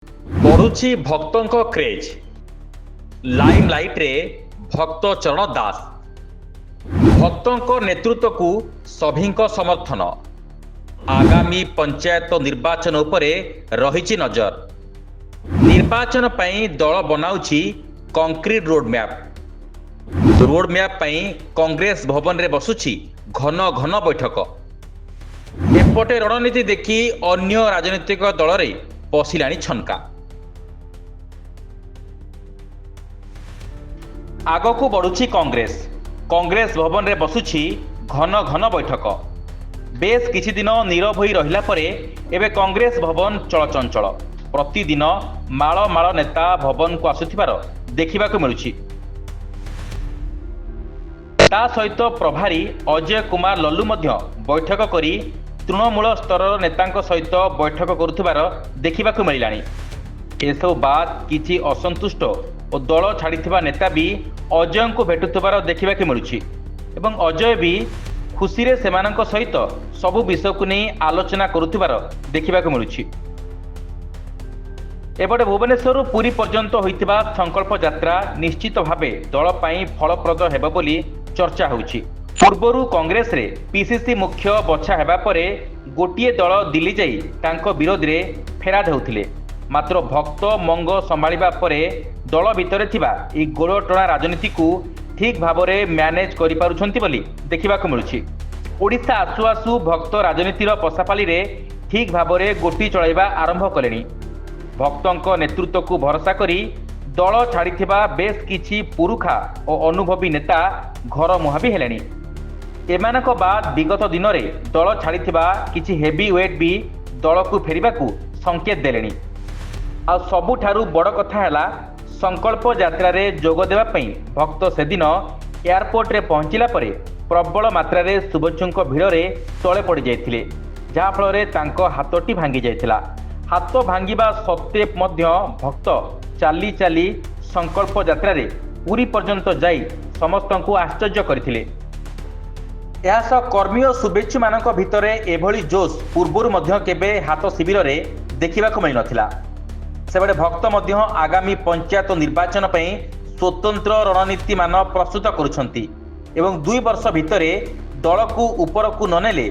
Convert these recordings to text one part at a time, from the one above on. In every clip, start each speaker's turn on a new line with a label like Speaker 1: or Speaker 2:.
Speaker 1: बढ़ुछि भक्तों craze limelight रे भक्त चरण दास भक्तों नेतृत्व को सभी समर्थन आगामी पंचायत निर्वाचन उपरे रहिछि नजर निर्वाचन पई दल बनाउछि कंक्रीट रोड मैप पई कांग्रेस भवन रे बसुछि घन घन बैठक एपटे रणनीति देखि अन्य राजनीतिक दल रे पशिलाणी छनका आगकू बढ़ुछि कांग्रेस भवन रे बसुछि घन घन बैठक बेस किछि दिन नीरव होई रहिला परे एबे कांग्रेस भवन चलचंचल प्रतिदिन माळ माळ नेता भवन को आसुथिबार देखिबाकू मिलुछि। ता सहित प्रभारी अजय कुमार लल्लू मध्य बैठक करी तृणमूल स्तर नेतांक सहित बैठक करुथिबार देखिबाकू मिलिलाणी। एसबु बाद किछि असंतुष्ट और दल छाड़िथिबा नेता भी अजय को भेटुथिबार देखिबाकू मिलुछि एवं अजय भी खुशी रे सेमानक सहित सबु विषय को नहीं आलोचना करुथिबार देखिबाकू मिलुछि। एपटे भुवनेश्वर पुरी पर्यंत होइतिबा संकल्प यात्रा निश्चित भावे दल पई फलप्रद हेबो बोली चर्चा होउछि। पूर्वरु कांग्रेस रे पीसीसी मुख्य बछा हेबा परे गोटिए दल दिल्ली जाई तांको विरोध रे फेराद होउथिले मात्र भक्त मंग संभाळिबा परे दल भितरे थिबा ए गोड़टणा राजनीति को ठीक भाव में मैनेज करि पारुछंती बोली देखिबाकू मिलुछि। ओडिशा आसु आसु भक्त राजनीतिर पसापाली रे ठीक भाव में गोटी चलाइबा आरंभ कलेनी। भक्तों नेतृत्व को भरोसा करी दल छाड़िथिबा बेस किछि पुरुखा और अनुभवी नेता घर मुहा भी हेलेनी। एमानक बाद विगत दिन रे दल छाड़िथिबा किछि हेवी वेट भी दल को फेरिबाकू संकेत देलेनी। आ सबुठारु बड़ कथा हैला संकल्प यात्रा रे जोग देवा पई भक्त से दिन एयरपोर्ट रे पहुंचिला परे प्रबल मात्रा रे शुभेच्छुक भिड़ रे तळे पड़ी जाइथिले जहा फल रे तांको हाथटी भांगी जाइथिला। हाथ भांगिबा सत्ते मध्य भक्त चाली चाली संकल्प यात्रा रे पूरी पर्यंत जाई समस्तंकु आश्चर्य करथिले। एहास कर्मी और शुभेच्छु मानक भितरे एभली जोश पूर्वरु मध्य केबे हाथ शिविर रे देखिबाकू मिल नथिला। सेबडे भक्त मध्य आगामी पंचायत निर्वाचन पई स्वतंत्र रणनीति मान प्रस्तुत करुछंती एवं 2 वर्ष भितरे दल को ऊपर को ननेले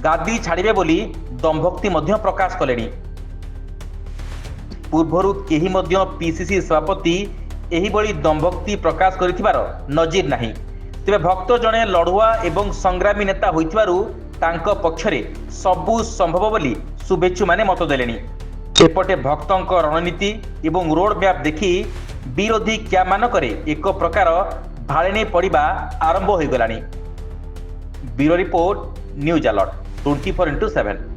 Speaker 1: गादी छाड़िबे बोली दंभक्ति मध्य प्रकाश कलेनी। पूर्वरु केही मध्य पीसीसी सभापति एही बड़ी दंभक्ति प्रकाश करिथिबार नजीर नाही। तेबे भक्त जणे लड़ुआ एवं संग्रामी नेता होइथिबारु तांको पक्षरे सबु संभव बोली शुभेच्छु माने मत देलेनी। एपटे भक्तों रणनीति एवं रोड मैप देखि विरोधी क्या मानकरे एक प्रकार भाड़े पड़ा आरंभ हो गलानी। Bureau report news alert 24x7।